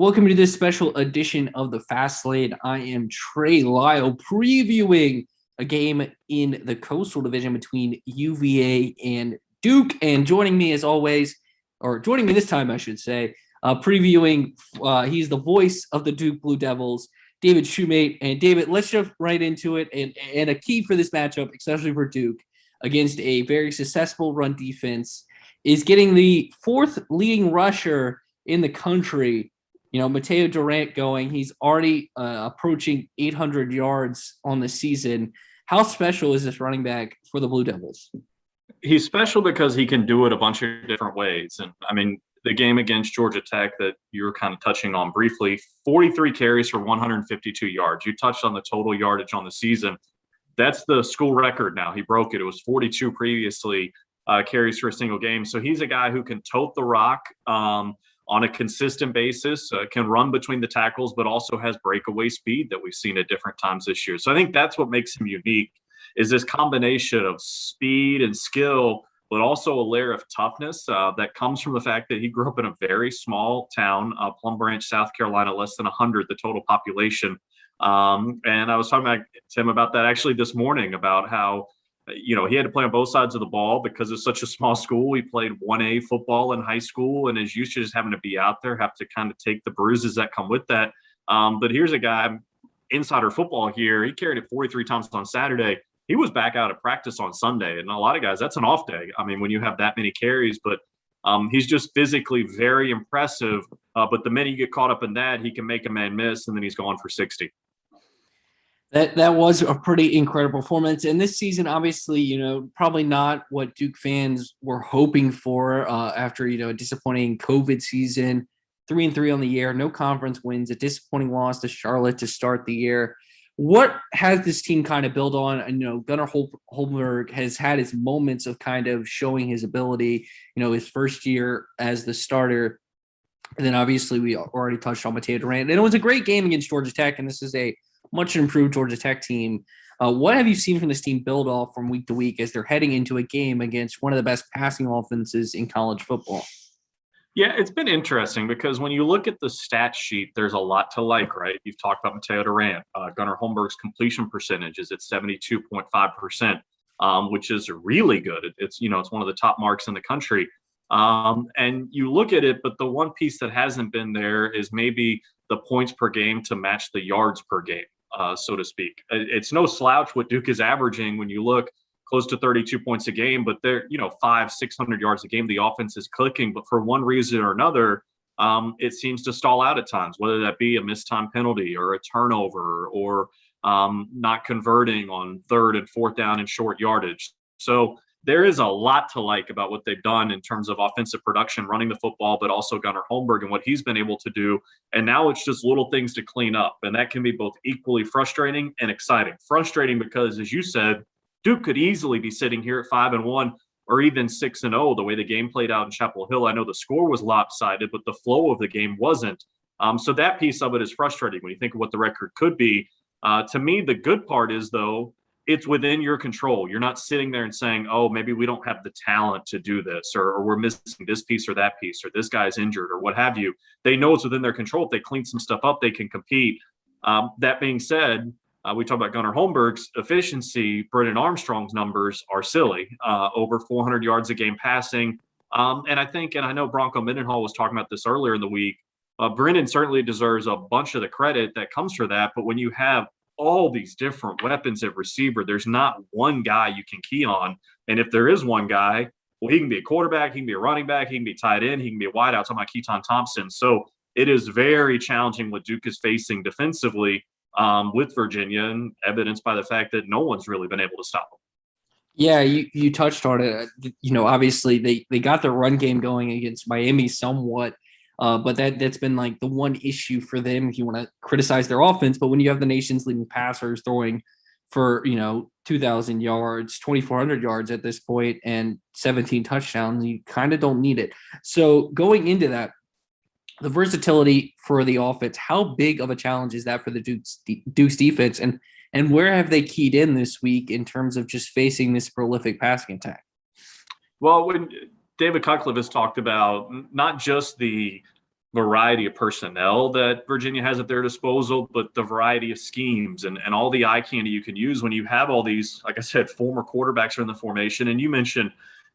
Welcome to this special edition of the Fast Lane. I am Trey Lyle previewing a game in the Coastal Division between UVA and Duke. And joining me as always, or joining me this time, I should say, previewing, he's the voice of the Duke Bluedevils, David Shumate. And David, let's jump right into it. And a key for this matchup, especially for Duke, against a very successful run defense, is getting the fourth leading rusher in the country. Mateo Durant going. He's already approaching 800 yards on the season. How special is this running back for the Bluedevils? He's special because he can do it a bunch of different ways. And, I mean, the game against Georgia Tech that you were kind of touching on briefly, 43 carries for 152 yards. You touched on the total yardage on the season. That's the school record now. He broke it. It was 42 previously carries for a single game. So he's a guy who can tote the rock on a consistent basis, can run between the tackles, but also has breakaway speed that we've seen at different times this year. So I think that's what makes him unique, is this combination of speed and skill, but also a layer of toughness that comes from the fact that he grew up in a very small town, Plum Branch, South Carolina, less than 100, the total population. And I was talking to him about that actually this morning, about how he had to play on both sides of the ball because it's such a small school. He played 1A football in high school and is used to just having to be out there, have to kind of take the bruises that come with that. But here's a guy, insider football here. He carried it 43 times on Saturday. He was back out at practice on Sunday. And a lot of guys, that's an off day. I mean, when you have that many carries, but he's just physically very impressive. But the minute you get caught up in that, he can make a man miss, and then he's gone for 60. That was a pretty incredible performance. And this season, obviously, probably not what Duke fans were hoping for after, a disappointing COVID season, 3-3 on the year, no conference wins, a disappointing loss to Charlotte to start the year. What has this team kind of built on? And, Gunnar Holmberg has had his moments of kind of showing his ability, his first year as the starter. And then obviously we already touched on Mateo Durant. And it was a great game against Georgia Tech, and this is a much improved Georgia Tech team. What have you seen from this team build off from week to week as they're heading into a game against one of the best passing offenses in college football? Yeah, it's been interesting because when you look at the stat sheet, there's a lot to like, right? You've talked about Mateo Durant. Gunnar Holmberg's completion percentage is at 72.5%, which is really good. It's one of the top marks in the country. And you look at it, but the one piece that hasn't been there is maybe the points per game to match the yards per game, so to speak. It's no slouch what Duke is averaging when you look close to 32 points a game, but they're, 500-600 yards a game. The offense is clicking, but for one reason or another, it seems to stall out at times, whether that be a missed time penalty or a turnover or not converting on third and fourth down and short yardage. So there is a lot to like about what they've done in terms of offensive production, running the football, but also Gunnar Holmberg and what he's been able to do. And now it's just little things to clean up. And that can be both equally frustrating and exciting. Frustrating because, as you said, Duke could easily be sitting here at 5-1 or even 6-0 the way the game played out in Chapel Hill. I know the score was lopsided, but the flow of the game wasn't. So that piece of it is frustrating when you think of what the record could be. To me, the good part is, though, it's within your control. You're not sitting there and saying, oh, maybe we don't have the talent to do this, or we're missing this piece or that piece, or this guy's injured, or what have you. They know it's within their control. If they clean some stuff up, they can compete. That being said, we talk about Gunnar Holmberg's efficiency. Brennan Armstrong's numbers are silly, over 400 yards a game passing. And I know Bronco Mendenhall was talking about this earlier in the week, Brennan certainly deserves a bunch of the credit that comes for that. But when you have all these different weapons at receiver, there's not one guy you can key on. And if there is one guy, well, he can be a quarterback, he can be a running back, he can be tight end, he can be a wideout. Talking about Keaton Thompson. So it is very challenging what Duke is facing defensively with Virginia, and evidenced by the fact that no one's really been able to stop them. Yeah, you touched on it. Obviously they got their run game going against Miami somewhat. But that's been like the one issue for them if you want to criticize their offense. But when you have the nation's leading passers throwing for, 2,000 yards, 2,400 yards at this point, and 17 touchdowns, you kind of don't need it. So going into that, the versatility for the offense, how big of a challenge is that for the Duke's defense? And where have they keyed in this week in terms of just facing this prolific passing attack? Well, when David Cutcliffe has talked about not just the variety of personnel that Virginia has at their disposal, but the variety of schemes and all the eye candy you can use when you have all these, like I said, former quarterbacks are in the formation. And you mentioned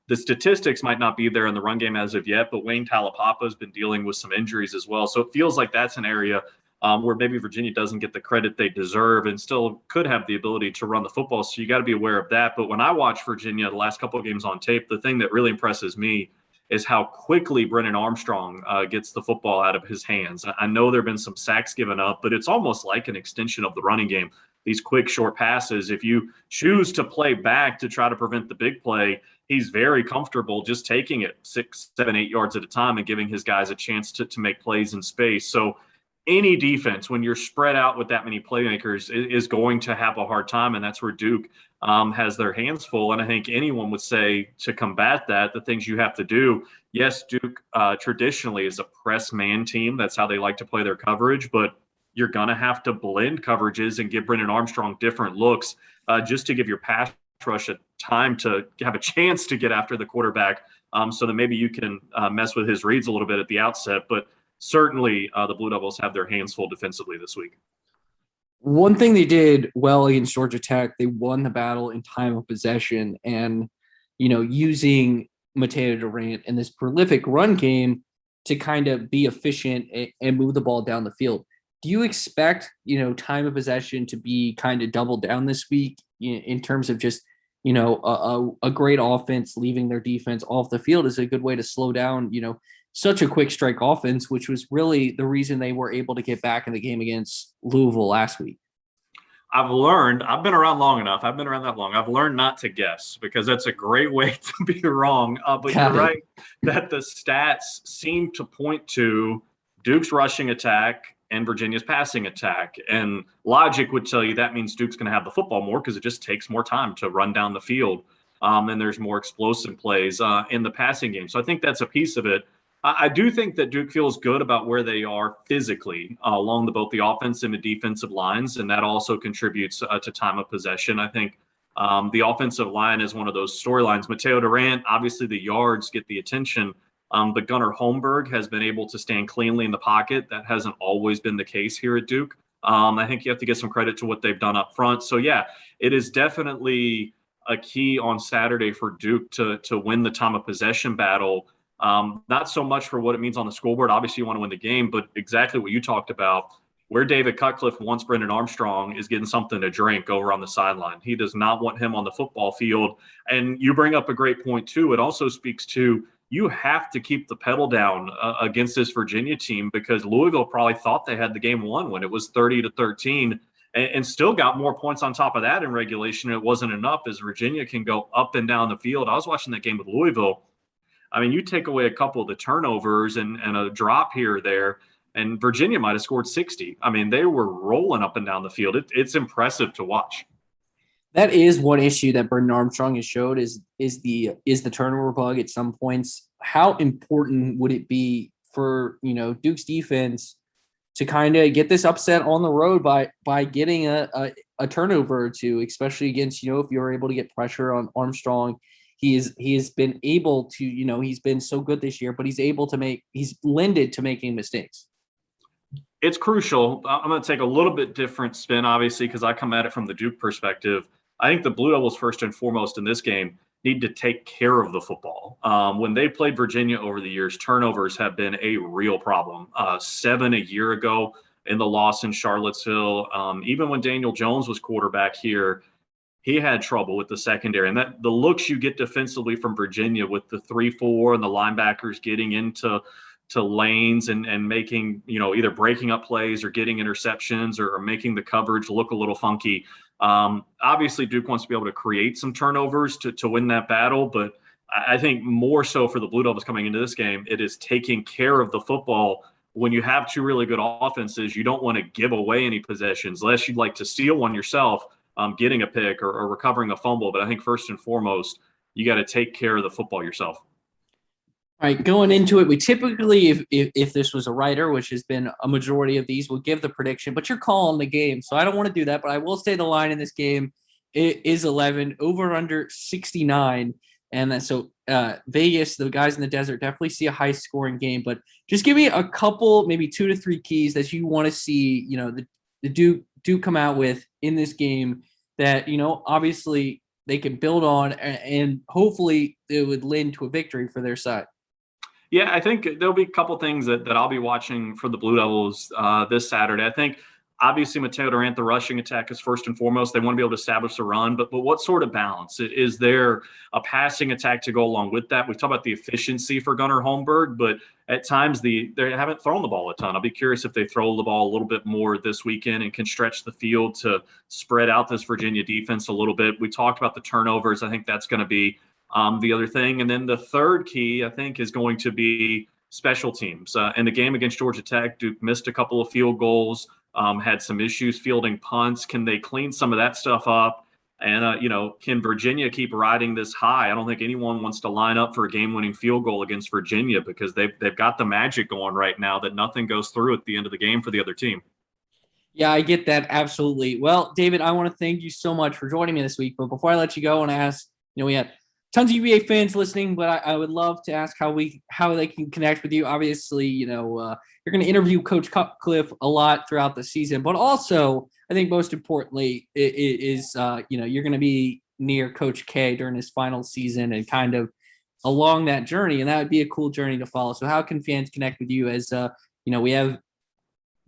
the statistics might not be there in the run game as of yet, but Wayne Talapapa has been dealing with some injuries as well. So it feels like that's an area where maybe Virginia doesn't get the credit they deserve and still could have the ability to run the football. So you got to be aware of that. But when I watch Virginia the last couple of games on tape, the thing that really impresses me is how quickly Brennan Armstrong gets the football out of his hands. I know there have been some sacks given up, but it's almost like an extension of the running game. These quick, short passes, if you choose to play back to try to prevent the big play, he's very comfortable just taking it 6, 7, 8 yards at a time and giving his guys a chance to make plays in space. So any defense, when you're spread out with that many playmakers, is going to have a hard time, and that's where Duke has their hands full. And I think anyone would say to combat that, the things you have to do, yes, Duke traditionally is a press man team. That's how they like to play their coverage, but you're going to have to blend coverages and give Brennan Armstrong different looks just to give your pass rush a time to have a chance to get after the quarterback so that maybe you can mess with his reads a little bit at the outset. But certainly the Blue Devils have their hands full defensively this week. One thing they did well against Georgia Tech, they won the battle in time of possession, and using Mateo Durant and this prolific run game to kind of be efficient and move the ball down the field. Do you expect time of possession to be kind of doubled down this week in terms of just a great offense leaving their defense off the field is a good way to slow down such a quick strike offense, which was really the reason they were able to get back in the game against Louisville last week? I've been around long enough. I've been around that long. I've learned not to guess because that's a great way to be wrong. But you're right that the stats seem to point to Duke's rushing attack and Virginia's passing attack. And logic would tell you that means Duke's going to have the football more because it just takes more time to run down the field. And there's more explosive plays in the passing game. So I think that's a piece of it. I do think that Duke feels good about where they are physically along both the offensive and defensive lines, and that also contributes to time of possession. I think the offensive line is one of those storylines. Mateo Durant, obviously the yards get the attention, but Gunnar Holmberg has been able to stand cleanly in the pocket. That hasn't always been the case here at Duke. I think you have to give some credit to what they've done up front. So, yeah, it is definitely a key on Saturday for Duke to win the time of possession battle. Not so much for what it means on the scoreboard. Obviously, you want to win the game, but exactly what you talked about, where David Cutcliffe wants Brendan Armstrong is getting something to drink over on the sideline. He does not want him on the football field. And you bring up a great point, too. It also speaks to you have to keep the pedal down against this Virginia team because Louisville probably thought they had the game won when it was 30-13 and still got more points on top of that in regulation. It wasn't enough as Virginia can go up and down the field. I was watching that game with Louisville. I mean, you take away a couple of the turnovers and a drop here or there, and Virginia might have scored 60. I mean, they were rolling up and down the field. It's impressive to watch. That is one issue that Brendan Armstrong has showed is the turnover bug at some points. How important would it be for Duke's defense to kind of get this upset on the road by getting a turnover or two, especially against if you're able to get pressure on Armstrong. He has been able to, he's been so good this year, but he's lended to making mistakes. It's crucial. I'm going to take a little bit different spin, obviously, because I come at it from the Duke perspective. I think the Blue Devils, first and foremost in this game, need to take care of the football. When they played Virginia over the years, turnovers have been a real problem. 7 a year ago in the loss in Charlottesville, even when Daniel Jones was quarterback here, he had trouble with the secondary. And the looks you get defensively from Virginia with the 3-4 and the linebackers getting into lanes and making, either breaking up plays or getting interceptions or making the coverage look a little funky. Obviously, Duke wants to be able to create some turnovers to win that battle. But I think more so for the Blue Devils coming into this game, it is taking care of the football. When you have two really good offenses, you don't want to give away any possessions unless you'd like to steal one yourself. Getting a pick or recovering a fumble. But I think first and foremost, you got to take care of the football yourself. All right, going into it, we typically, if this was a writer, which has been a majority of these, will give the prediction, but you're calling the game. So I don't want to do that, but I will say the line in this game is 11, over under 69. And then so Vegas, the guys in the desert, definitely see a high scoring game. But just give me a couple, maybe 2 to 3 keys that you want to see, the Duke come out with in this game that, obviously they can build on, and hopefully it would lend to a victory for their side. Yeah, I think there'll be a couple things that I'll be watching for the Blue Devils this Saturday. I think obviously Mateo Durant, the rushing attack is first and foremost. They want to be able to establish a run, but what sort of balance? Is there a passing attack to go along with that? We've talked about the efficiency for Gunnar Holmberg, but at times they haven't thrown the ball a ton. I'll be curious if they throw the ball a little bit more this weekend and can stretch the field to spread out this Virginia defense a little bit. We talked about the turnovers. I think that's going to be the other thing. And then the third key, I think, is going to be special teams. In the game against Georgia Tech, Duke missed a couple of field goals, had some issues fielding punts. Can they clean some of that stuff up? And, can Virginia keep riding this high? I don't think anyone wants to line up for a game-winning field goal against Virginia because they've got the magic going right now that nothing goes through at the end of the game for the other team. Yeah, I get that. Absolutely. Well, David, I want to thank you so much for joining me this week. But before I let you go, I want to ask, we had tons of UVA fans listening, but I would love to ask how they can connect with you. Obviously, you're going to interview Coach Cutcliffe a lot throughout the season, but also I think most importantly is you're going to be near Coach K during his final season and kind of along that journey, and that would be a cool journey to follow. So how can fans connect with you as we have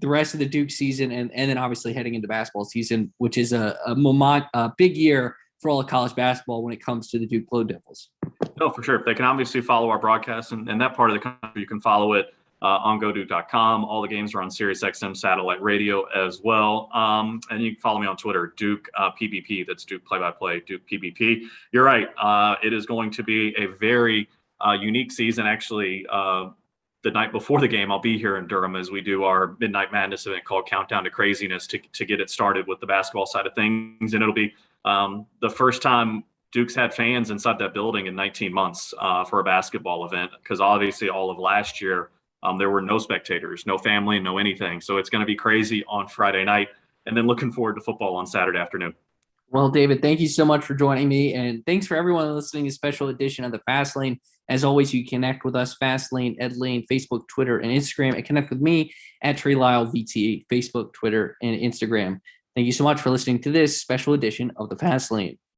the rest of the Duke season and then obviously heading into basketball season, which is a big year for all of college basketball when it comes to the Duke Bluedevils? No, for sure. They can obviously follow our broadcast and that part of the country. You can follow it on GoDuke.com. All the games are on SiriusXM satellite radio as well. And you can follow me on Twitter, Duke PBP. That's Duke play-by-play, Duke PBP. You're right. It is going to be a very unique season. Actually, the night before the game, I'll be here in Durham as we do our Midnight Madness event called Countdown to Craziness to get it started with the basketball side of things. And it'll be the first time Duke's had fans inside that building in 19 months for a basketball event, because obviously all of last year there were no spectators, no family, no anything. So it's going to be crazy on Friday night, and then looking forward to football on Saturday afternoon. Well, David, thank you so much for joining me, and thanks for everyone listening to a special edition of the Fast Lane. As always, you connect with us, Fast Lane, Ed Lane, Facebook, Twitter, and Instagram, and connect with me at Trey Lyle VTE, Facebook, Twitter, and Instagram. Thank you so much for listening to this special edition of the Fast Lane.